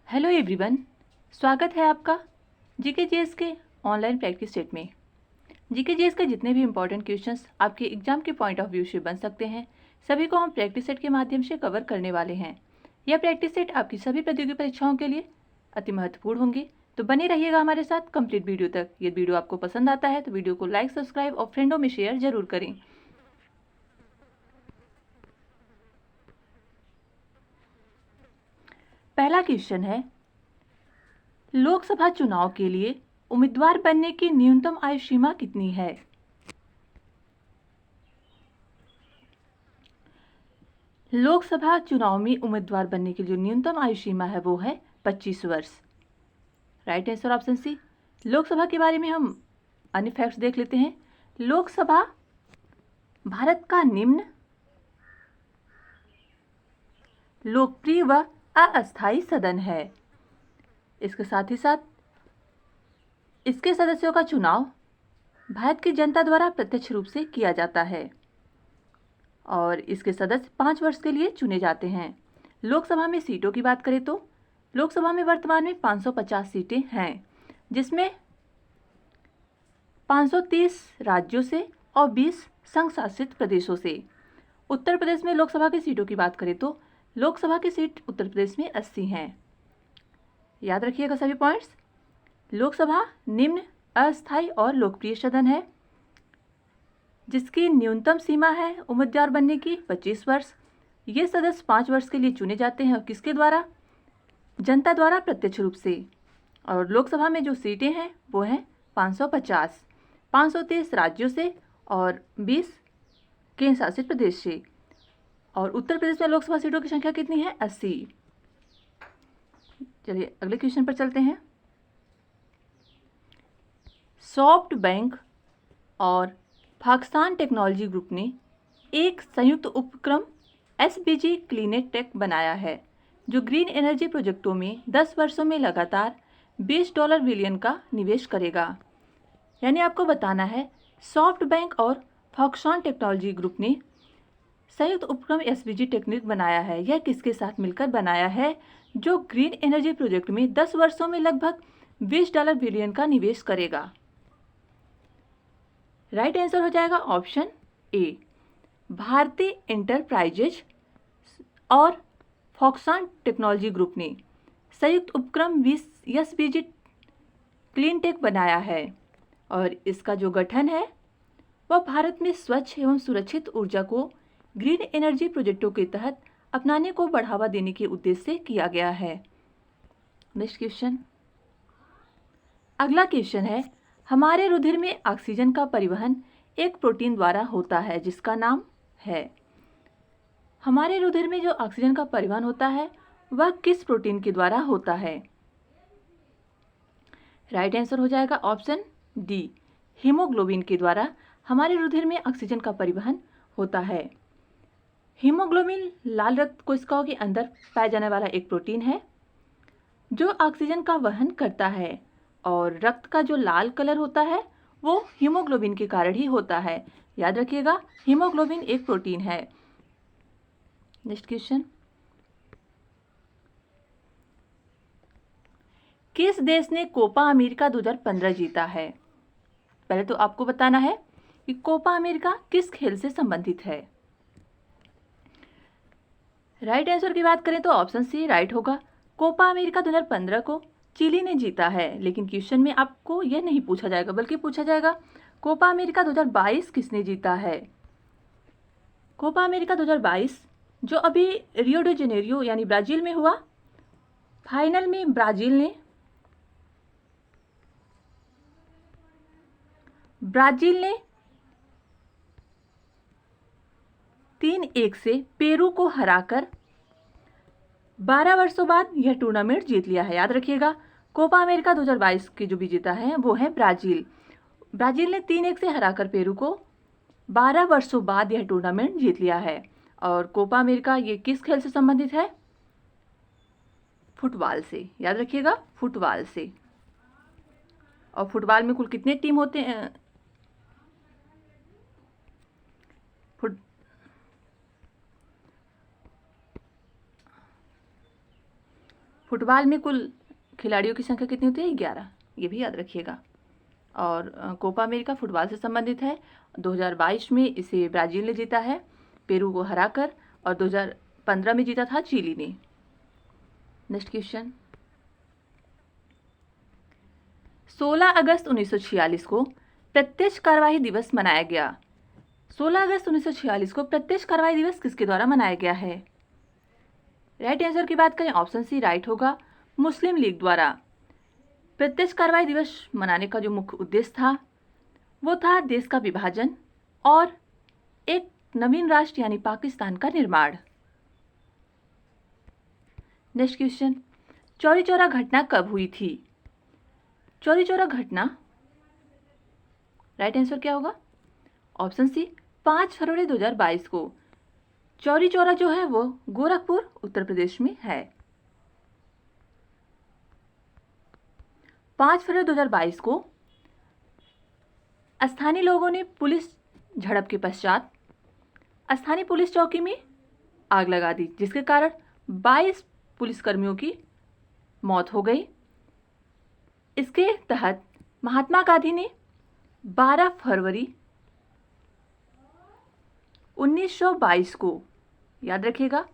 Hello everyone, स्वागत है आपका जीके के ऑनलाइन प्रैक्टिस सेट में। जीके के जितने भी इम्पोर्टेंट क्वेश्चंस आपके एग्जाम के पॉइंट ऑफ व्यू से बन सकते हैं, सभी को हम प्रैक्टिस सेट के माध्यम से कवर करने वाले हैं। यह प्रैक्टिस सेट आपकी सभी प्रतियोगी परीक्षाओं के लिए अति महत्वपूर्ण होंगे, तो बने रहिएगा हमारे साथ कंप्लीट वीडियो तक। यदि वीडियो आपको पसंद आता है तो वीडियो को लाइक, सब्सक्राइब और फ्रेंडों में शेयर जरूर करें। पहला क्वेश्चन है, लोकसभा चुनाव के लिए उम्मीदवार बनने की न्यूनतम आयु सीमा कितनी है? लोकसभा चुनाव में उम्मीदवार बनने की जो न्यूनतम आयु सीमा है वो है 25 वर्ष। Right answer option C. लोकसभा के बारे में हम अन्य फैक्ट्स देख लेते हैं। लोकसभा भारत का निम्न, लोकप्रिय व अस्थायी सदन है। इसके साथ ही साथ इसके सदस्यों का चुनाव भारत की जनता द्वारा प्रत्यक्ष रूप से किया जाता है और इसके सदस्य 5 वर्ष के लिए चुने जाते हैं। लोकसभा में सीटों की बात करें तो लोकसभा में वर्तमान में 550 सीटें हैं, जिसमें 530 राज्यों से और 20 संघ शासित प्रदेशों से। उत्तर प्रदेश में लोकसभा की सीटों की बात करें तो लोकसभा की सीट उत्तर प्रदेश में 80 हैं। याद रखिएगा सभी पॉइंट्स। लोकसभा निम्न, अस्थायी और लोकप्रिय सदन है, जिसकी न्यूनतम सीमा है उम्मीदवार बनने की 25 वर्ष। ये सदस्य 5 वर्ष के लिए चुने जाते हैं और किसके द्वारा? जनता द्वारा प्रत्यक्ष रूप से। और लोकसभा में जो सीटें हैं वो हैं 550, 530 राज्यों से और 20 केंद्र शासित प्रदेश से। और उत्तर प्रदेश में लोकसभा सीटों की संख्या कितनी है? 80। चलिए अगले क्वेश्चन पर चलते हैं। सॉफ्ट बैंक और फॉक्सकॉन टेक्नोलॉजी ग्रुप ने एक संयुक्त उपक्रम एसबीजी क्लीनेट टेक बनाया है, जो ग्रीन एनर्जी प्रोजेक्टों में 10 वर्षों में लगातार $20 बिलियन का निवेश करेगा। यानी आपको बताना है, सॉफ्ट बैंक और फॉक्सकॉन टेक्नोलॉजी ग्रुप ने संयुक्त उपक्रम एसबीजी टेक्निक बनाया है। यह किसके साथ मिलकर बनाया है? जो ग्रीन एनर्जी प्रोजेक्ट में 10 वर्षों में लगभग $20 बिलियन का निवेश करेगा। राइट आंसर हो जाएगा ऑप्शन ए, भारतीय एंटरप्राइजेज और फॉक्सकॉन टेक्नोलॉजी ग्रुप ने संयुक्त उपक्रम एसबीजी क्लीन टेक बनाया है और इसका जो गठन है वह भारत में स्वच्छ एवं सुरक्षित ऊर्जा को ग्रीन एनर्जी प्रोजेक्टों के तहत अपनाने को बढ़ावा देने के उद्देश्य से किया गया है। Next question. अगला क्वेश्चन है, हमारे रुधिर में ऑक्सीजन का परिवहन एक प्रोटीन द्वारा होता है जिसका नाम है। हमारे रुधिर में जो ऑक्सीजन का परिवहन होता है वह किस प्रोटीन के द्वारा होता है? राइट आंसर हो जाएगा ऑप्शन डी, हीमोग्लोबिन के द्वारा हमारे रुधिर में ऑक्सीजन का परिवहन होता है। हीमोग्लोबिन लाल रक्त कोशिकाओं के अंदर पाया जाने वाला एक प्रोटीन है जो ऑक्सीजन का वहन करता है और रक्त का जो लाल कलर होता है वो हीमोग्लोबिन के कारण ही होता है। याद रखिएगा, हीमोग्लोबिन एक प्रोटीन है। Next question. किस देश ने कोपा अमेरिका 2015 जीता है? पहले तो आपको बताना है कि कोपा अमेरिका किस खेल से संबंधित है। राइट आंसर की बात करें तो ऑप्शन सी राइट होगा। कोपा अमेरिका 2015 को चिली ने जीता है, लेकिन क्वेश्चन में आपको यह नहीं पूछा जाएगा बल्कि पूछा जाएगा कोपा अमेरिका 2022 किसने जीता है। कोपा अमेरिका 2022 जो अभी रियो डी जेनेरियो यानी ब्राजील में हुआ, फाइनल में ब्राजील ने 3-1 से पेरू को हराकर 12 वर्षों बाद यह टूर्नामेंट जीत लिया है। याद रखिएगा, कोपा अमेरिका 2022 की जो विजेता है वो है ब्राजील। ब्राजील ने 3-1 से हराकर पेरू को 12 वर्षों बाद यह टूर्नामेंट जीत लिया है। और कोपा अमेरिका ये किस खेल से संबंधित है? फुटबॉल से। याद रखिएगा, फुटबॉल से। और फुटबॉल में कुल कितने टीम होते हैं? फुटबॉल में कुल खिलाड़ियों की संख्या कितनी होती है? 11, ये भी याद रखिएगा। और कोपा अमेरिका फुटबॉल से संबंधित है। 2022 में इसे ब्राज़ील ने जीता है पेरू को हराकर, और 2015 में जीता था चिली ने। नेक्स्ट क्वेश्चन, 16 अगस्त 1946 को प्रत्यक्ष कार्यवाही दिवस मनाया गया। 16 अगस्त 1946 को प्रत्यक्ष कार्यवाही दिवस किसके द्वारा मनाया गया है? राइट आंसर की बात करें, ऑप्शन सी राइट होगा, मुस्लिम लीग द्वारा। प्रत्यक्ष कार्यवाही दिवस मनाने का जो मुख्य उद्देश्य था वो था देश का विभाजन और एक नवीन राष्ट्र यानी पाकिस्तान का निर्माण। नेक्स्ट क्वेश्चन, चौरी चौरा घटना कब हुई थी? चौरी चौरा घटना, राइट आंसर क्या होगा? ऑप्शन सी 5 फरवरी 2022 को। चौरी चौरा जो है वो गोरखपुर उत्तर प्रदेश में है। 5 फरवरी 2022 को स्थानीय लोगों ने पुलिस झड़प के पश्चात स्थानीय पुलिस चौकी में आग लगा दी, जिसके कारण 22 पुलिसकर्मियों की मौत हो गई। इसके तहत महात्मा गांधी ने 12 फरवरी 1922 को, याद रखिएगा,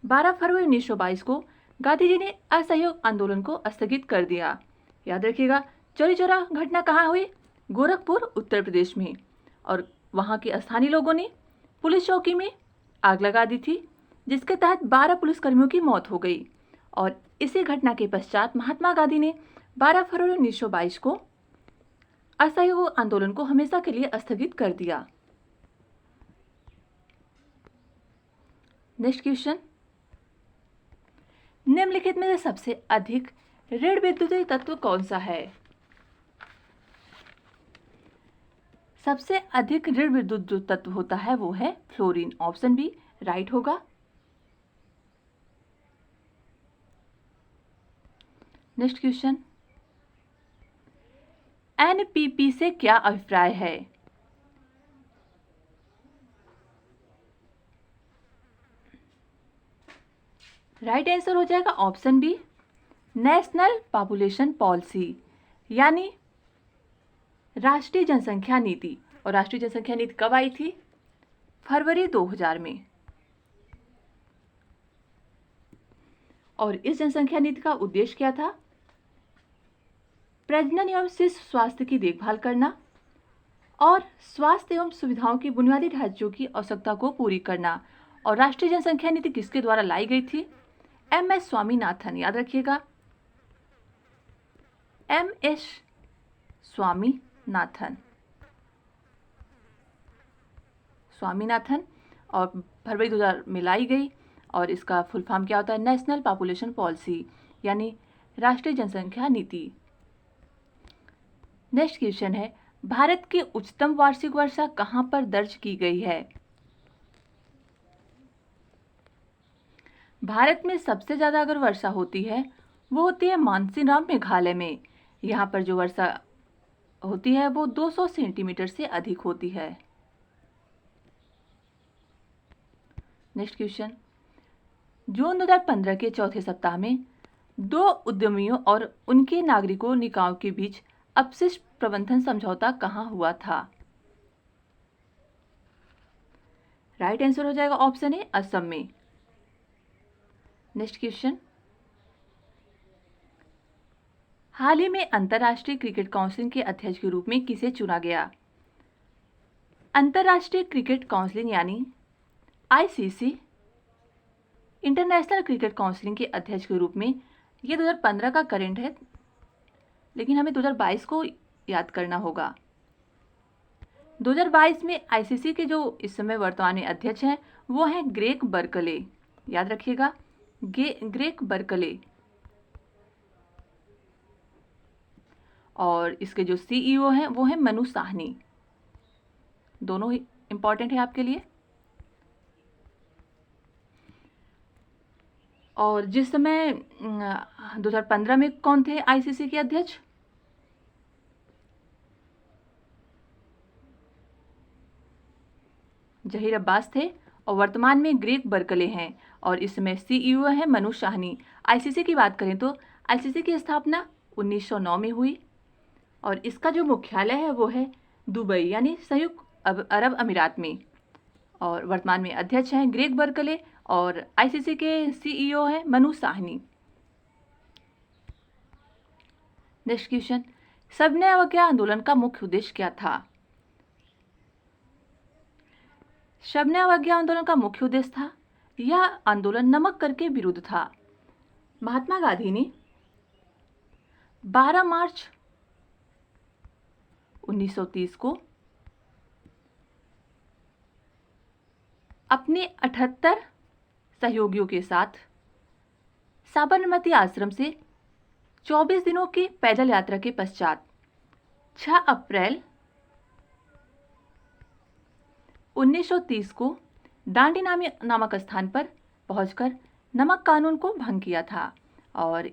12 फरवरी 1922 को गांधी जी ने असहयोग आंदोलन को स्थगित कर दिया। याद रखिएगा, चौरी चौरा घटना कहाँ हुई? गोरखपुर उत्तर प्रदेश में। और वहाँ के स्थानीय लोगों ने पुलिस चौकी में आग लगा दी थी, जिसके तहत 12 पुलिसकर्मियों की मौत हो गई। और इसी घटना के पश्चात महात्मा गांधी ने 12 फरवरी 1922 को असहयोग आंदोलन को हमेशा के लिए स्थगित कर दिया। नेक्स्ट क्वेश्चन, निम्नलिखित में से सबसे अधिक ऋण विद्युतीय तत्व कौन सा है? सबसे अधिक ऋण विद्युत जो तत्व होता है वो है फ्लोरीन। ऑप्शन बी राइट होगा। नेक्स्ट क्वेश्चन, एनपीपी से क्या अभिप्राय है? राइट आंसर हो जाएगा option B National Population Policy, यानी राष्ट्रीय जनसंख्या नीति। और राष्ट्रीय जनसंख्या नीति कब आई थी? फरवरी 2000 में। और इस जनसंख्या नीति का उद्देश्य क्या था? प्रजनन एवं शिशु स्वास्थ्य की देखभाल करना और स्वास्थ्य एवं सुविधाओं की बुनियादी ढांचों की आवश्यकता को पूरी करना। और राष्ट्रीय जनसंख्या नीति किसके द्वारा लाई गई थी? एम.एस. स्वामीनाथन, याद रखिएगा, एम.एस. स्वामीनाथन। और फरवरी 2000 में लाई गई। और इसका फुल फॉर्म क्या होता है? नेशनल पॉपुलेशन पॉलिसी, यानी राष्ट्रीय जनसंख्या नीति। नेक्स्ट क्वेश्चन है, भारत की उच्चतम वार्षिक वर्षा कहां पर दर्ज की गई है? भारत में सबसे ज्यादा अगर वर्षा होती है वो होती है मानसीराम मेघालय में। यहाँ पर जो वर्षा होती है वो 200 सेंटीमीटर से अधिक होती है। नेक्स्ट क्वेश्चन, जून 2015 के चौथे सप्ताह में 2 उद्यमियों और उनके नागरिकों निकायों के बीच अपशिष्ट प्रबंधन समझौता कहाँ हुआ था? राइट आंसर हो जाएगा ऑप्शन ए असम में। नेक्स्ट क्वेश्चन, हाल ही में अंतर्राष्ट्रीय क्रिकेट काउंसिल के अध्यक्ष के रूप में किसे चुना गया? अंतर्राष्ट्रीय क्रिकेट काउंसिल यानी आईसीसी, इंटरनेशनल क्रिकेट काउंसिल के अध्यक्ष के रूप में, ये 2015 का करंट है, लेकिन हमें 2022 को याद करना होगा। 2022 में आईसीसी के जो इस समय वर्तमान में अध्यक्ष हैं वो हैं ग्रेग बर्कले, याद रखिएगा, ग्रेग बर्कले। और इसके जो सीईओ हैं वो हैं मनु साहनी। दोनों ही इंपॉर्टेंट है आपके लिए। और जिस समय 2015 में कौन थे आईसीसी के अध्यक्ष? जहीर अब्बास थे। और वर्तमान में ग्रेग बर्कले हैं। और इस समय CEO है मनु शाहनी। ICC की बात करें तो ICC की स्थापना 1909 में हुई और इसका जो मुख्यालय है वो है दुबई यानी संयुक्त अरब अमीरात में। और वर्तमान में अध्यक्ष हैं ग्रेग बर्कले और ICC के CEO हैं मनु साहनी। नेक्स्ट क्वेश्चन, सबने अवज्ञा आंदोलन का मुख्य उद्देश्य क्या था? सबने अवज्ञा आंदोलन का मुख्य उद्देश्य था, यह आंदोलन नमक कर के विरुद्ध था। महात्मा गांधी ने 12 मार्च 1930 को अपने 78 सहयोगियों के साथ साबरमती आश्रम से 24 दिनों की पैदल यात्रा के पश्चात 6 अप्रैल 1930 को दांडी नामक स्थान पर पहुंचकर नमक कानून को भंग किया था और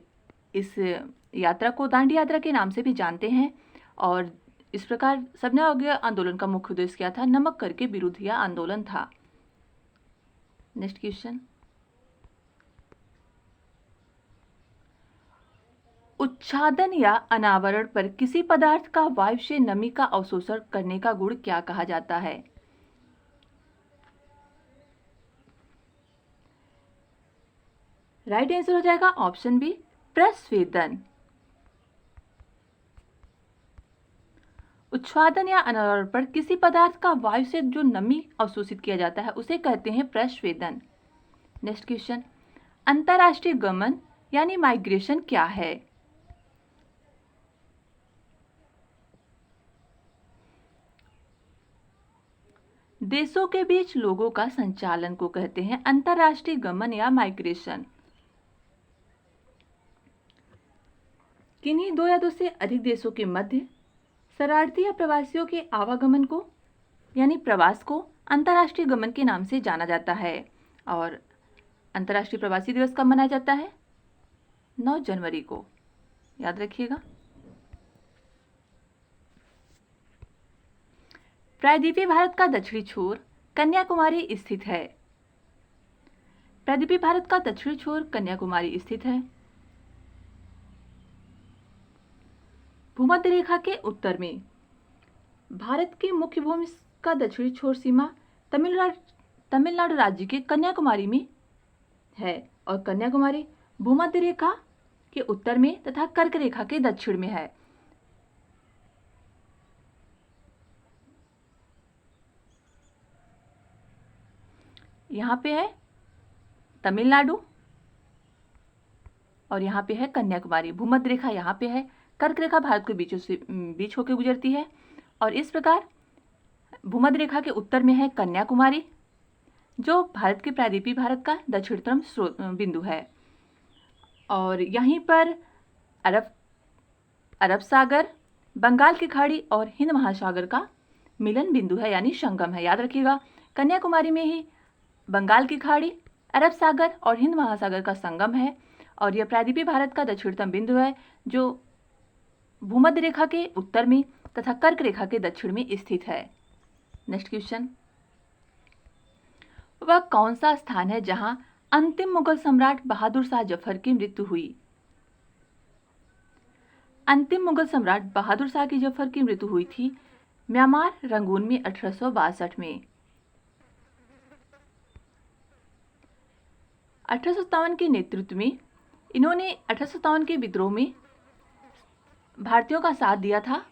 इस यात्रा को दांडी यात्रा के नाम से भी जानते हैं। और इस प्रकार सबने अवज्ञा आंदोलन का मुख्य उद्देश्य क्या था? नमक कर के विरुद्ध यह आंदोलन था। नेक्स्ट क्वेश्चन, उच्छादन या अनावरण पर किसी पदार्थ का वायु से नमी का अवशोषण करने का गुण क्या कहा जाता है? राइट आंसर हो जाएगा ऑप्शन बी, प्रस्वेदन। उच्छादन या अनावरण पर किसी पदार्थ का वायु से जो नमी अवशोषित किया जाता है उसे कहते हैं प्रस्वेदन। नेक्स्ट क्वेश्चन, अंतरराष्ट्रीय गमन यानी माइग्रेशन क्या है? देशों के बीच लोगों का संचालन को कहते हैं अंतरराष्ट्रीय गमन या माइग्रेशन। किन्हीं 2 या 2 से अधिक देशों के मध्य शरणार्थी या प्रवासियों के आवागमन को यानी प्रवास को अंतर्राष्ट्रीय गमन के नाम से जाना जाता है। और अंतर्राष्ट्रीय प्रवासी दिवस कब मनाया जाता है? 9 जनवरी को, याद रखिएगा। प्रायद्वीपीय भारत का दक्षिणी छोर कन्याकुमारी स्थित है। प्रायद्वीपीय भारत का दक्षिणी छोर कन्याकुमारी स्थित है। भूमध्य रेखा के उत्तर में भारत की मुख्य भूमि का दक्षिणी छोर सीमा तमिलनाडु राज्य के कन्याकुमारी में है और कन्याकुमारी भूमध्य रेखा के उत्तर में तथा कर्क रेखा के दक्षिण में है। यहाँ पे है तमिलनाडु और यहाँ पे है कन्याकुमारी। भूमध्य रेखा यहाँ पे है, कर्क रेखा भारत के बीच होकर गुजरती है और इस प्रकार भूमध्य रेखा के उत्तर में है कन्याकुमारी जो भारत के प्रायद्वीपीय भारत का दक्षिणतम बिंदु है। और यहीं पर अरब सागर, बंगाल की खाड़ी और हिंद महासागर का मिलन बिंदु है यानी संगम है। याद रखिएगा, कन्याकुमारी में ही बंगाल की खाड़ी, अरब सागर और हिंद महासागर का संगम है और यह प्रायद्वीपीय भारत का दक्षिणतम बिंदु है जो भूमध्य रेखा के उत्तर में तथा कर्क रेखा के दक्षिण में स्थित है। नेक्स्ट क्वेश्चन, वह कौन सा स्थान है जहां अंतिम मुगल सम्राट बहादुर शाह जफर की मृत्यु हुई? अंतिम मुगल सम्राट बहादुर शाह की जफर की मृत्यु हुई थी म्यांमार रंगून में 1862 में। 1857 के नेतृत्व में इन्होंने 1857 के विद्रोह में भारतीयों का साथ दिया था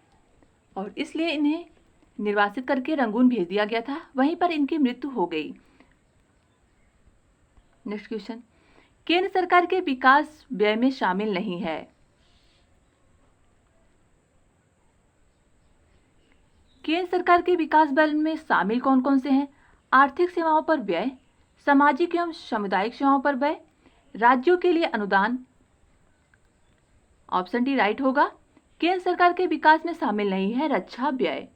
और इसलिए इन्हें निर्वासित करके रंगून भेज दिया गया था। वहीं पर इनकी मृत्यु हो गई। नेक्स्ट क्वेश्चन, केंद्र सरकार के विकास व्यय में शामिल नहीं है। केंद्र सरकार के विकास व्यय में शामिल कौन कौन से हैं? आर्थिक सेवाओं पर व्यय, सामाजिक एवं सामुदायिक सेवाओं पर व्यय, राज्यों के लिए अनुदान। ऑप्शन डी राइट होगा। केंद्र सरकार के विकास में शामिल नहीं है रक्षा व्यय।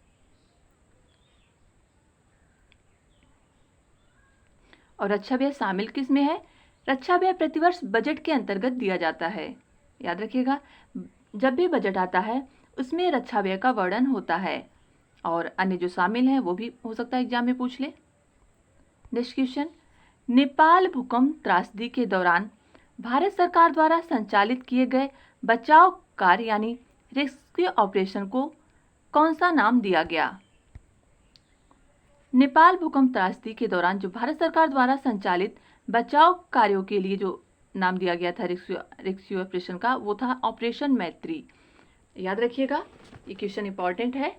और रक्षा व्यय शामिल किस में है? रक्षा व्यय प्रतिवर्ष बजट के अंतर्गत दिया जाता है। याद रखिएगा, जब भी बजट आता है उसमें रक्षा व्यय का वर्णन होता है और अन्य जो शामिल हैं वो भी हो सकता है एग्जाम में पूछ ले। नेक्स्ट क्वेश्चन, नेपाल भूकंप त्रासदी के दौरान भारत सरकार द्वारा संचालित किए गए बचाव कार्य यानी रेस्क्यू ऑपरेशन को कौन सा नाम दिया गया? नेपाल भूकंप त्रासदी के दौरान जो भारत सरकार द्वारा संचालित बचाव कार्यों के लिए जो नाम दिया गया था रेस्क्यू ऑपरेशन का, वो था ऑपरेशन मैत्री। याद रखिएगा, ये क्वेश्चन इंपॉर्टेंट है।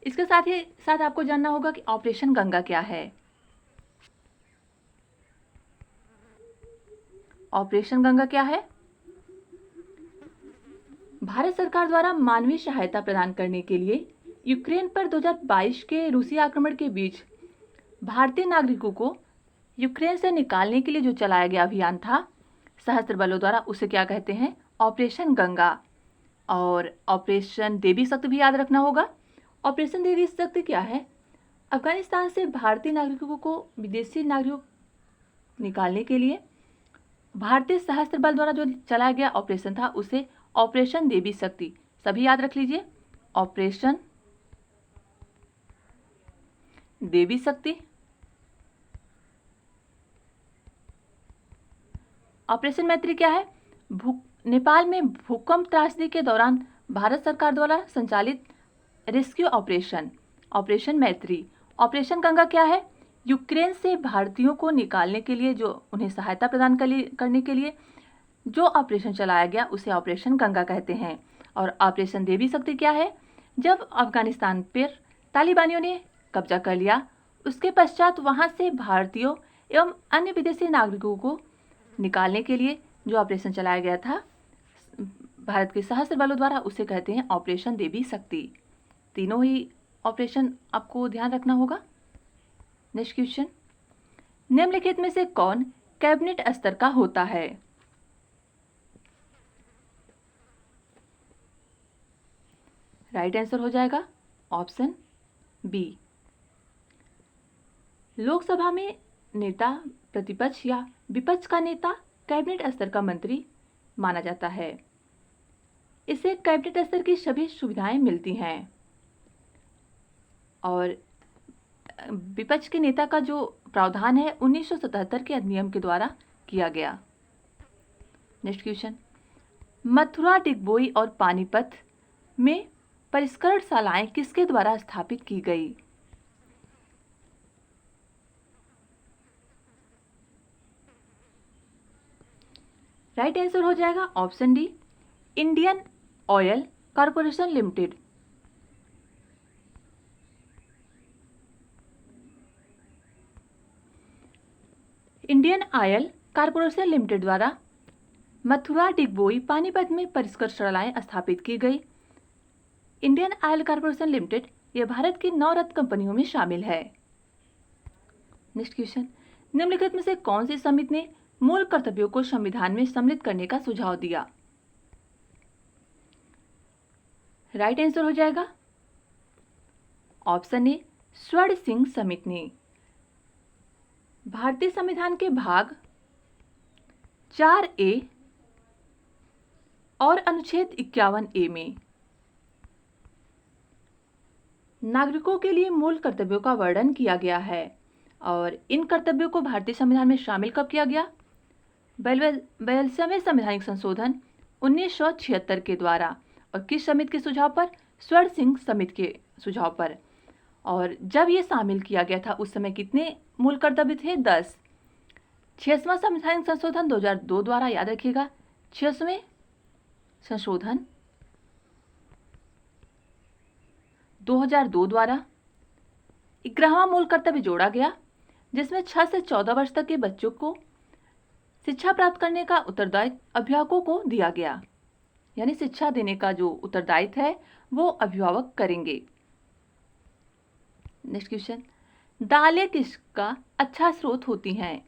इसके साथ ही साथ आपको जानना होगा कि ऑपरेशन गंगा क्या है। ऑपरेशन गंगा क्या है? भारत सरकार द्वारा मानवीय सहायता प्रदान करने के लिए यूक्रेन पर 2022 के रूसी आक्रमण के बीच भारतीय नागरिकों को यूक्रेन से निकालने के लिए जो चलाया गया अभियान था सशस्त्र बलों द्वारा, उसे क्या कहते हैं? ऑपरेशन गंगा। और ऑपरेशन देवी शक्ति भी याद रखना होगा। ऑपरेशन देवी शक्ति क्या है? अफगानिस्तान से भारतीय नागरिकों को विदेशी नागरिकों निकालने के लिए भारतीय सशस्त्र बल द्वारा जो चलाया गया ऑपरेशन था उसे ऑपरेशन देवी शक्ति, सभी याद रख लीजिए, ऑपरेशन देवी शक्ति। ऑपरेशन मैत्री क्या है? नेपाल में भूकंप त्रासदी के दौरान भारत सरकार द्वारा संचालित रेस्क्यू ऑपरेशन, ऑपरेशन मैत्री। ऑपरेशन गंगा क्या है? यूक्रेन से भारतीयों को निकालने के लिए जो उन्हें सहायता प्रदान करने के लिए जो ऑपरेशन चलाया गया उसे ऑपरेशन गंगा कहते हैं। और ऑपरेशन देवी शक्ति क्या है? जब अफगानिस्तान पर तालिबानियों ने कब्जा कर लिया, उसके पश्चात वहां से भारतीयों एवं अन्य विदेशी नागरिकों को निकालने के लिए जो ऑपरेशन चलाया गया था भारत के सशस्त्र बलों द्वारा, उसे कहते हैं ऑपरेशन देवी शक्ति। तीनों ही ऑपरेशन आपको ध्यान रखना होगा। नेक्स्ट क्वेश्चन, निम्नलिखित में से कौन कैबिनेट स्तर का होता है? राइट आंसर हो जाएगा ऑप्शन बी। लोकसभा में नेता प्रतिपक्ष या विपक्ष का नेता कैबिनेट स्तर का मंत्री माना जाता है। इसे कैबिनेट स्तर की सभी सुविधाएं मिलती हैं और विपक्ष के नेता का जो प्रावधान है 1977 के अधिनियम के द्वारा किया गया। नेक्स्ट क्वेश्चन, मथुरा, डिगबोई और पानीपत में परिष्करणशालाएं किसके द्वारा स्थापित की गई? राइट आंसर हो जाएगा option D, Indian oil corporation limited. Indian oil corporation limited द्वारा मथुरा, डिगबोई, पानीपत में परिष्करणशालाएं स्थापित की गई। इंडियन ऑयल कॉरपोरेशन लिमिटेड यह भारत की 9 रत्न कंपनियों में शामिल है। नेक्स्ट क्वेश्चन, निम्नलिखित में से कौन सी समिति ने मूल कर्तव्यों को संविधान में सम्मिलित करने का सुझाव दिया? राइट आंसर हो जाएगा ऑप्शन ए, स्वर्ण सिंह समिति ने। भारतीय संविधान के भाग 4A और अनुच्छेद 51A में नागरिकों के लिए मूल कर्तव्यों का वर्णन किया गया है और इन कर्तव्यों को भारतीय संविधान में शामिल कब किया गया? 42वें संवैधानिक संशोधन 1976 के द्वारा। और किस समिति के सुझाव पर? स्वर्ण सिंह समिति के सुझाव पर। और जब ये शामिल किया गया था उस समय कितने मूल कर्तव्य थे? 10। 66वां संवैधानिक संशोधन 2002 द्वारा, याद रखिएगा 66वें संशोधन 2002 द्वारा 11वां मूल कर्तव्य जोड़ा गया, जिसमें 6 से 14 वर्ष तक के बच्चों को शिक्षा प्राप्त करने का उत्तरदायित्व अभिभावकों को दिया गया। यानी शिक्षा देने का जो उत्तरदायित्व है वो अभिभावक करेंगे। नेक्स्ट क्वेश्चन, दालें किसका अच्छा स्रोत होती हैं?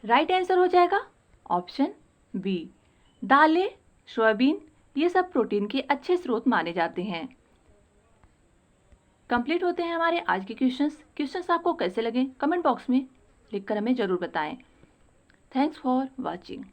राइट आंसर हो जाएगा ऑप्शन बी, दालें, सोयाबीन, ये सब प्रोटीन के अच्छे स्रोत माने जाते हैं। कंप्लीट होते हैं हमारे आज के क्वेश्चंस आपको कैसे लगे कमेंट बॉक्स में लिखकर हमें जरूर बताएं। Thanks for watching.